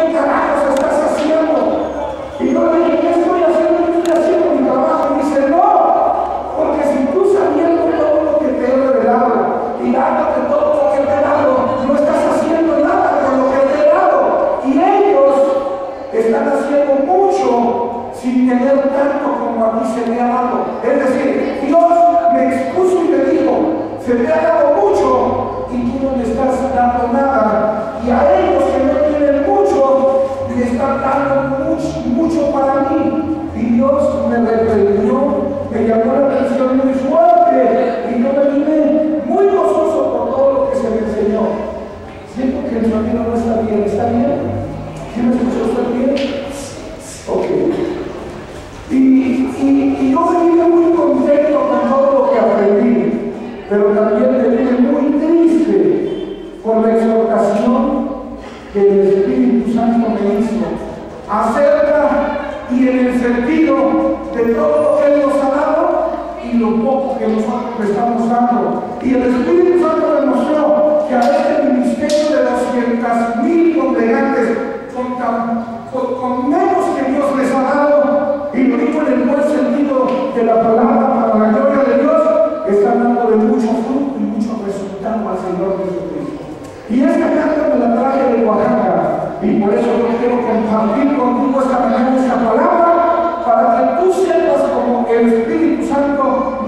¿qué carajos estás haciendo? Y yo le dije, ¿qué estoy haciendo? Yo estoy haciendo mi trabajo. Y dice, no, porque si tú sabiendo todo lo que te he revelado y dándote todo lo que te he dado, no estás haciendo nada con lo que te he dado. Y ellos están haciendo mucho sin tener tanto como a mí se me ha dado. Es decir, Dios me expuso y me dijo, se te ha dado mucho y tú no le estás dando nada. Y a ellos que no tienen mucho, le están dando mucho para mí. Y Dios me reprendió, me llamó la atención muy fuerte y yo me vine muy gozoso por todo lo que se me enseñó. Siento que el sonido no está bien. ¿Está bien? ¿Sí me escuchó? ¿Está bien? Ok. Y yo me vine muy contento con todo lo que aprendí, pero también me vine muy triste por la exhortación que el Espíritu Santo me hizo acerca y en el sentido de todo lo que Él nos ha dado y lo poco que nosotros le estamos dando. Y el Espíritu Santo me mostró que a este ministerio de 200,000 congregantes con menos que Dios les ha dado, y lo digo en el buen sentido de la palabra para la gloria de Dios, están dando de mucho fruto y mucho resultado al Señor Jesucristo. Y esta carta me la traje de Oaxaca, y por eso yo quiero compartir contigo esta mañana esta palabra, para que tú sepas como el Espíritu Santo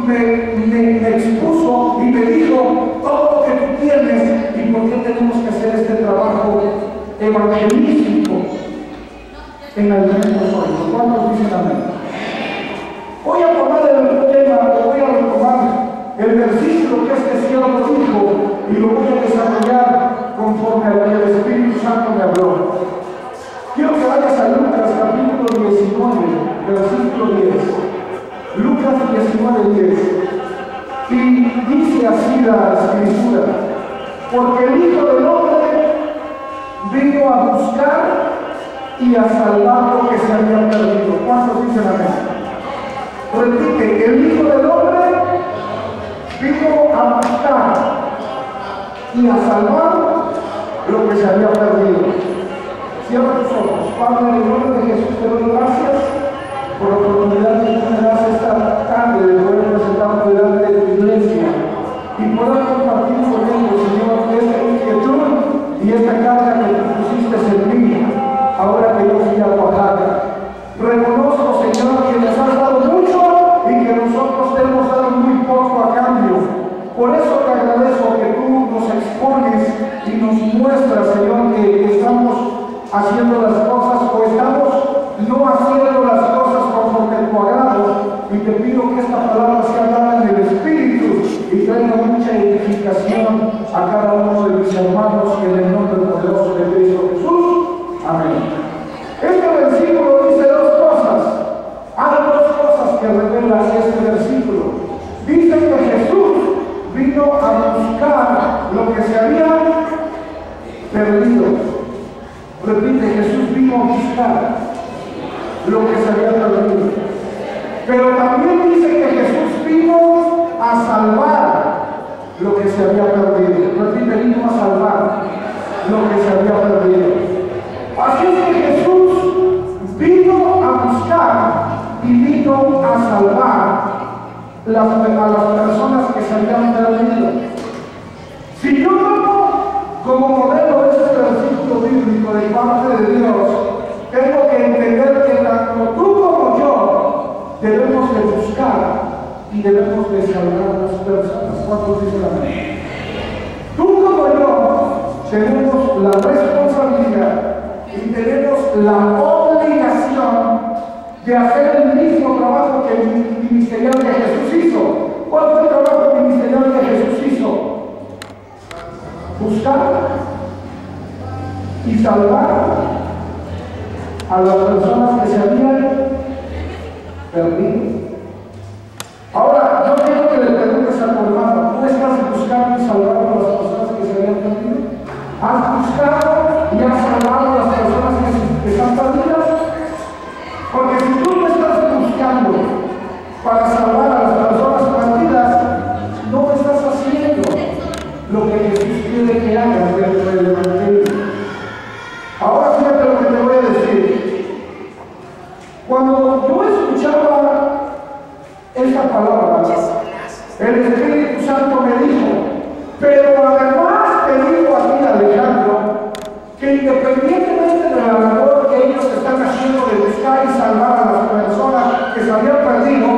me expuso y me dijo todo lo que tú tienes y por qué tenemos que hacer este trabajo evangelístico en alimentos sólidos. ¿Cuántos dicen amén? Voy a tomar el tema, voy a retomar el versículo que este siervo dijo y lo voy a desarrollar conforme a lo que el Espíritu Santo me habló. Quiero que vayas a Lucas capítulo 19, versículo 10. Lucas 19, 10. Y dice así la Escritura: porque el Hijo del Hombre vino a buscar y a salvar lo que se había perdido. ¿Cuántos dicen amén? Repite, el Hijo del Hombre vino a buscar y a salvar lo que se había perdido. Cierra tus ojos. Padre, en el nombre de Jesús te doy gracias por la oportunidad que tú me das esta tarde de poder presentarme delante de tu iglesia y poder compartir con ellos, Señor, esta inquietud y esta carga que tú pusiste en mí ahora que yo fui a Oaxaca. Reconozco, Señor, que nos has dado mucho y que nosotros te hemos dado muy poco a cambio. Por eso te agradezco que tú nos expones y nos muestras, Señor, que estamos haciendo las cosas o estamos no haciendo las cosas conforme a tu agrado, y te pido que esta palabra sea dada en el Espíritu y traiga mucha edificación a cada uno de mis hermanos en el nombre poderoso de Cristo Jesús. Amén. Este versículo dice dos cosas. Hay dos cosas que revela este versículo. Dice que Jesús vino a buscar lo que se había perdido. Repite, Jesús vino a buscar lo que se había perdido. Pero también dice que Jesús vino a salvar lo que se había perdido. Repite, vino a salvar lo que se había perdido. Así es que Jesús vino a buscar y vino a salvar a las personas que se habían perdido. Si yo tomo como modelo este versículo bíblico de parte de Dios, tengo que entender que tanto tú como yo debemos de buscar y debemos de salvar a las personas. ¿Cuántos dicen amén? Tú como yo tenemos la responsabilidad y tenemos la obligación de hacer el mismo trabajo que el ministerial de Jesús hizo. ¿Cuál fue el trabajo ministerial que Jesús hizo? Buscar y salvar a las personas que se habían perdido. Ahora, yo quiero que le preguntes a tu hermano: ¿tú estás buscando y salvando a las personas que se habían perdido? ¿Has buscado y has salvado a las personas que están perdidas? Porque si tú no estás buscando para salvar a las personas perdidas, no estás haciendo lo que Jesús quiere que hagas dentro del Evangelio. Ahora fíjate lo que independientemente de la labor que ellos están haciendo de buscar y salvar a las personas que se habían perdido,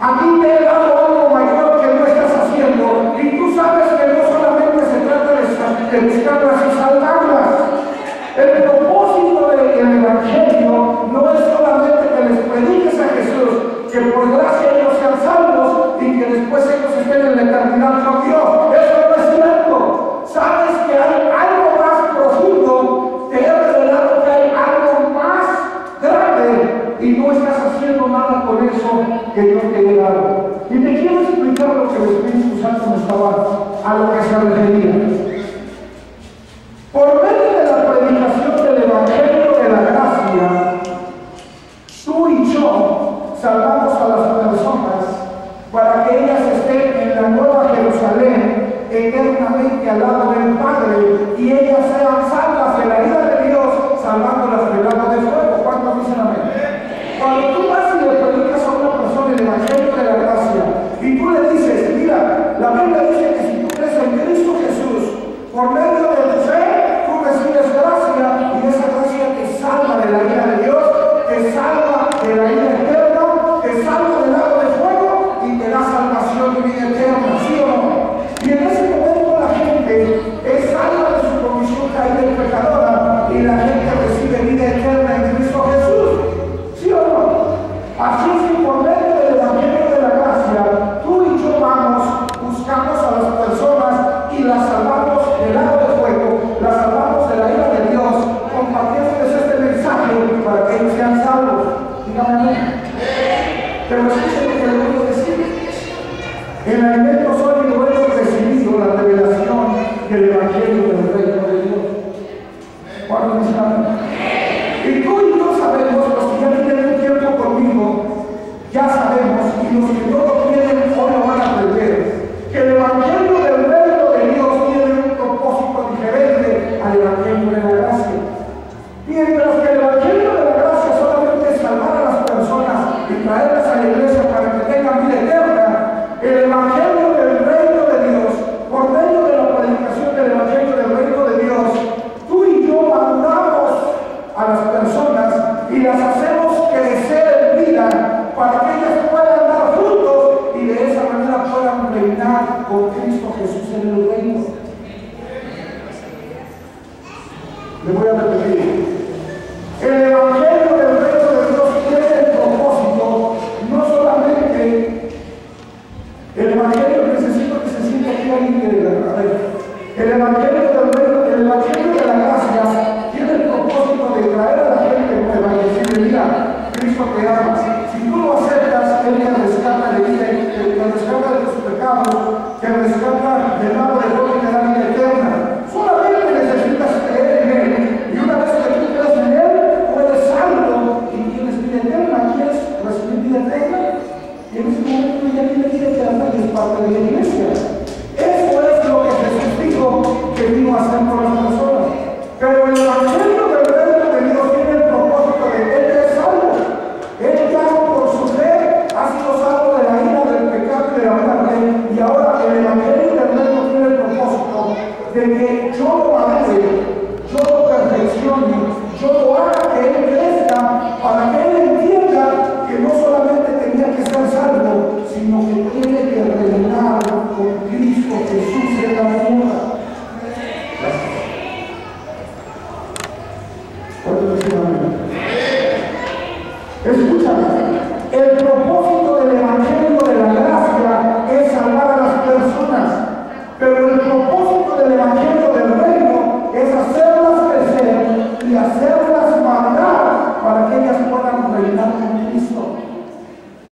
a ti te he dado algo mayor que no estás haciendo, y tú sabes que no solamente se trata de buscarlas y salvarlas. El propósito del Evangelio no es solamente que les prediques a Jesús, que por gracia ellos sean salvos y que después ellos estén en la eternidad con Dios. Eso no es cierto. Sabes que hay algo más profundo, te he revelado que hay algo más grande y no estás haciendo nada con eso que yo te he dado. Y te quiero explicar lo que el Espíritu Santo me estaba a lo que se refería. Por medio de la predicación del Evangelio de la gracia, tú y yo salvamos a las personas para que ellas estén en la nueva Jerusalén eternamente al lado del Padre y ellas sean salvas de la ira de Dios, salvándolas del lago de fuego. ¿Cuántos dicen amén? Cuando tú vas y le predicas a una persona el Evangelio de la gracia y tú le dices, mira, la Biblia dice que si tú crees en Cristo Jesús, por medio de tu fe, tú recibes gracia y esa gracia te salva de la ira de Dios, te salva de la ira eterna, te salva del lago de fuego y te da salvación y vida eterna, ¿sí o no? Y en ese momento la gente es salva de su condición caída y pecadora y la gente recibe vida eterna en Cristo Jesús, ¿sí o no? Así es que por medio del Evangelio de la gracia, tú y yo vamos, buscamos a las personas y las salvamos del lago de fuego, las salvamos de la ira de Dios, compartiéndoles este mensaje para que ellos sean salvos. Dígame amén. Pero escuchen lo que le voy a decir. En alimento sólido hemos recibido la revelación del Evangelio del Reino de Dios. ¿Cuándo me saben? Y tú y yo sabemos, los que ya tienen un tiempo conmigo, ya sabemos, y los que no lo tienen hoy lo van a aprender, que el Evangelio del Reino de Dios tiene un propósito diferente al Evangelio de la gracia. Mientras que el Evangelio de la gracia solamente es salvar a las personas y traerlas a la iglesia para que tengan vida eterna, el Evangelio del Reino de Dios, por medio de la predicación del Evangelio del Reino de Dios, tú y yo mandamos a las personas y las hacemos crecer en vida para que ellas puedan dar frutos y de esa manera puedan reinar con Cristo Jesús en el reino. Le voy a repetir. El Evangelio del Reino de Dios tiene el propósito, no solamente el Evangelio, necesito que se sienta aquí alguien que a ver, el Evangelio del Reino, el Evangelio de la gracia tiene el propósito de traer a la gente nueva y decirle, mira, Cristo te ama. Si tú lo aceptas, Él te rescata de vida, te rescata de tus pecados, te rescata del lago de fuego y te da vida eterna. Solamente necesitas creer en Él. Y una vez que tú crees en Él, tú eres salvo y tienes vida eterna. ¿Quieres recibir vida eterna? Y en ese momento ya tienes vida eterna y es parte de la iglesia. Eso es lo que Jesús dijo que vino a hacer por las personas. Pero el Evangelio del Reino de Dios tiene el propósito de que Él es salvo. Él ya por su fe ha sido salvo de la ira, del pecado y de la muerte. Y ahora el Evangelio del Reino tiene el propósito de que yo lo madure, yo lo perfeccione, yo lo haga que Él crezca, para que Él entienda que no solamente tenía que ser salvo, sino que tiene que reinar con Cristo Jesús en la tierra. Escúchame, el propósito